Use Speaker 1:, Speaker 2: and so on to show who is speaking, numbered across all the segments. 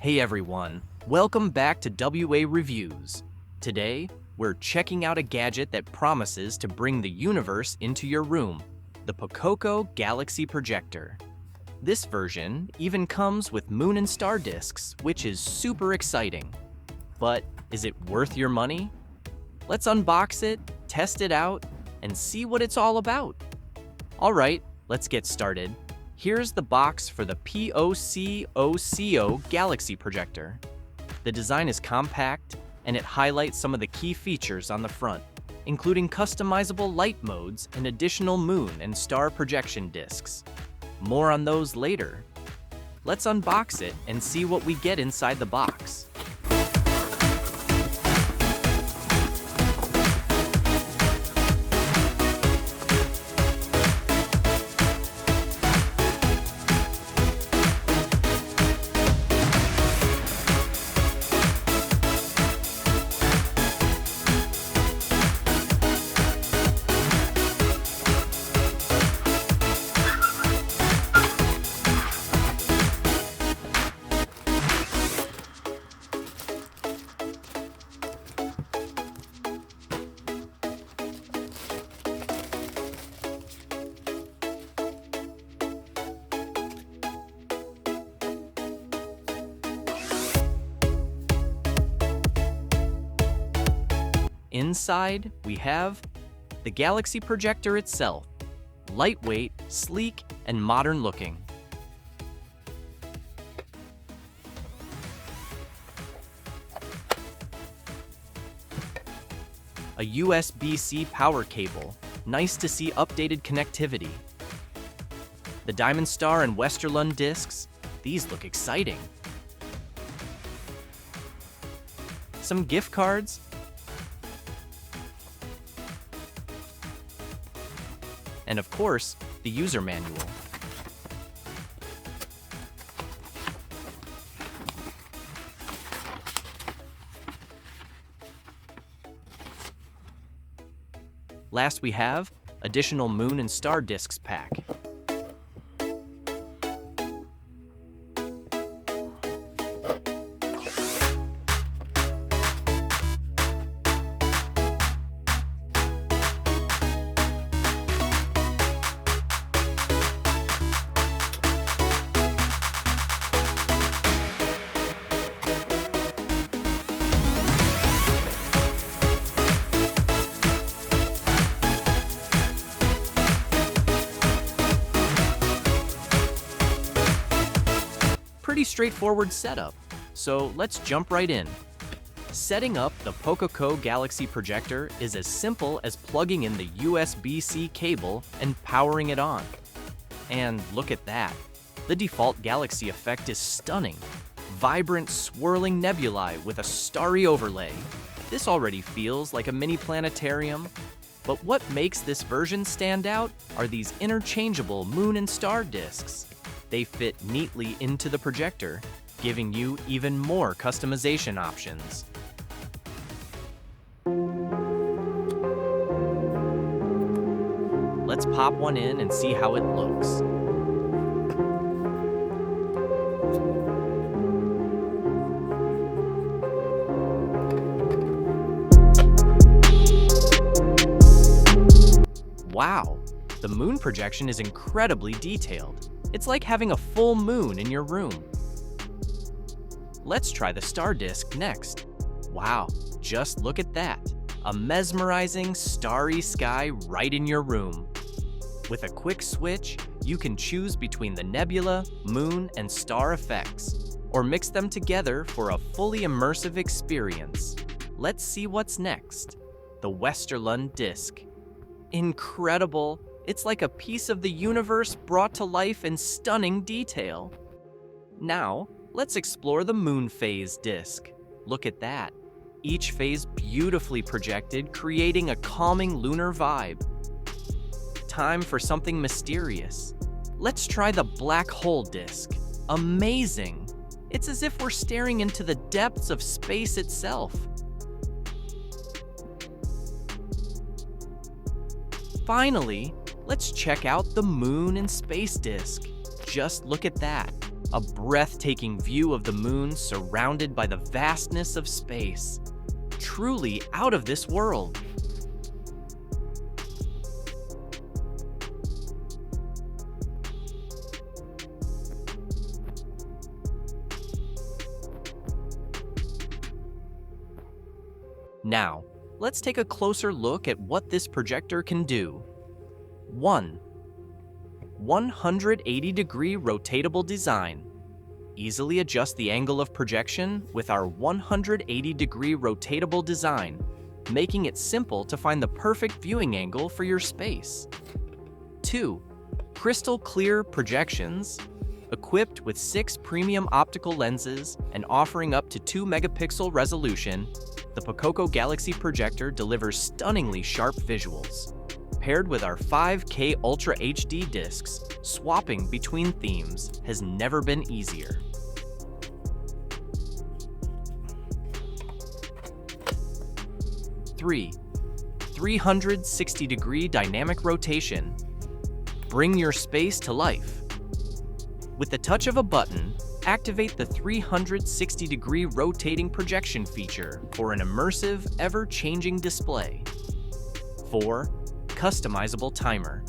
Speaker 1: Hey everyone, welcome back to WA Reviews. Today, we're checking out a gadget that promises to bring the universe into your room, the POCOCO Galaxy Projector. This version even comes with moon and star discs, which is super exciting. But is it worth your money? Let's unbox it, test it out, and see what it's all about. All right, let's get started. Here's the box for the POCOCO Galaxy Projector. The design is compact, and it highlights some of the key features on the front, including customizable light modes and additional moon and star projection discs. More on those later. Let's unbox it and see what we get inside the box. Inside, we have the Galaxy Projector itself, lightweight, sleek, and modern looking. A USB-C power cable, nice to see updated connectivity. The Diamond Star and Westerlund discs, these look exciting. Some gift cards, and of course, the user manual. Last we have additional moon and star discs pack. Pretty straightforward setup, so let's jump right in. Setting up the POCOCO Galaxy Projector is as simple as plugging in the USB-C cable and powering it on. And look at that. The default galaxy effect is stunning. Vibrant, swirling nebulae with a starry overlay. This already feels like a mini planetarium. But what makes this version stand out are these interchangeable moon and star discs. They fit neatly into the projector, giving you even more customization options. Let's pop one in and see how it looks. Wow, the moon projection is incredibly detailed. It's like having a full moon in your room. Let's try the star disc next. Wow, just look at that. A mesmerizing, starry sky right in your room. With a quick switch, you can choose between the nebula, moon, and star effects, or mix them together for a fully immersive experience. Let's see what's next. The Westerlund disc. Incredible. It's like a piece of the universe brought to life in stunning detail. Now, let's explore the moon phase disc. Look at that. Each phase beautifully projected, creating a calming lunar vibe. Time for something mysterious. Let's try the black hole disc. Amazing. It's as if we're staring into the depths of space itself. Finally, let's check out the moon and space disc. Just look at that. A breathtaking view of the moon surrounded by the vastness of space. Truly out of this world. Now, let's take a closer look at what this projector can do. 1. 180-degree rotatable design. Easily adjust the angle of projection with our 180-degree rotatable design, making it simple to find the perfect viewing angle for your space. 2. Crystal clear projections. Equipped with 6 premium optical lenses and offering up to 2-megapixel resolution, the POCOCO Galaxy Projector delivers stunningly sharp visuals. Paired with our 5K Ultra HD discs, swapping between themes has never been easier. 3. 360-degree dynamic rotation. Bring your space to life. With the touch of a button, activate the 360-degree rotating projection feature for an immersive, ever-changing display. 4. Customizable timer.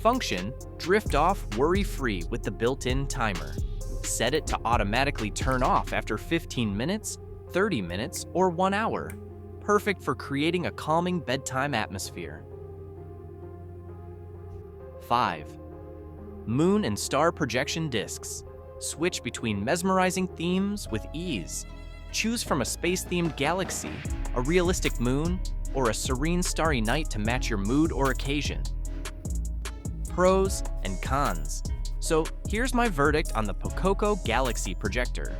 Speaker 1: Function, drift off worry-free with the built-in timer. Set it to automatically turn off after 15 minutes, 30 minutes, or 1 hour. Perfect for creating a calming bedtime atmosphere. 5. Moon and star projection discs. Switch between mesmerizing themes with ease. Choose from a space-themed galaxy, a realistic moon, or a serene starry night to match your mood or occasion. Pros and cons. So here's my verdict on the POCOCO Galaxy Projector.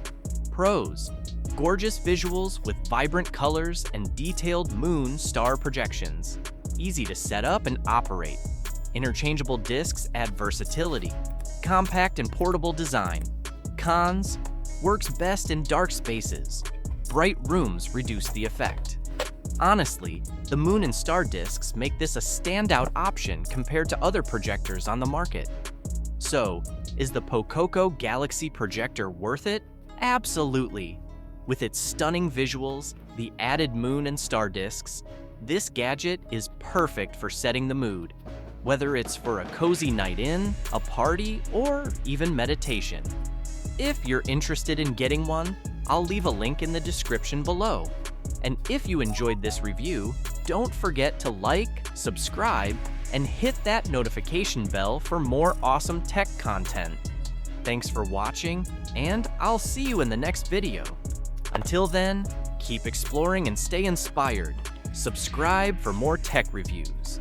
Speaker 1: Pros: gorgeous visuals with vibrant colors and detailed moon star projections. Easy to set up and operate. Interchangeable discs add versatility. Compact and portable design. Cons: works best in dark spaces. Bright rooms reduce the effect. Honestly, the moon and star discs make this a standout option compared to other projectors on the market. So, is the POCOCO Galaxy Projector worth it? Absolutely! With its stunning visuals, the added moon and star discs, this gadget is perfect for setting the mood, whether it's for a cozy night in, a party, or even meditation. If you're interested in getting one, I'll leave a link in the description below. And if you enjoyed this review, don't forget to like, subscribe, and hit that notification bell for more awesome tech content. Thanks for watching, and I'll see you in the next video. Until then, keep exploring and stay inspired. Subscribe for more tech reviews.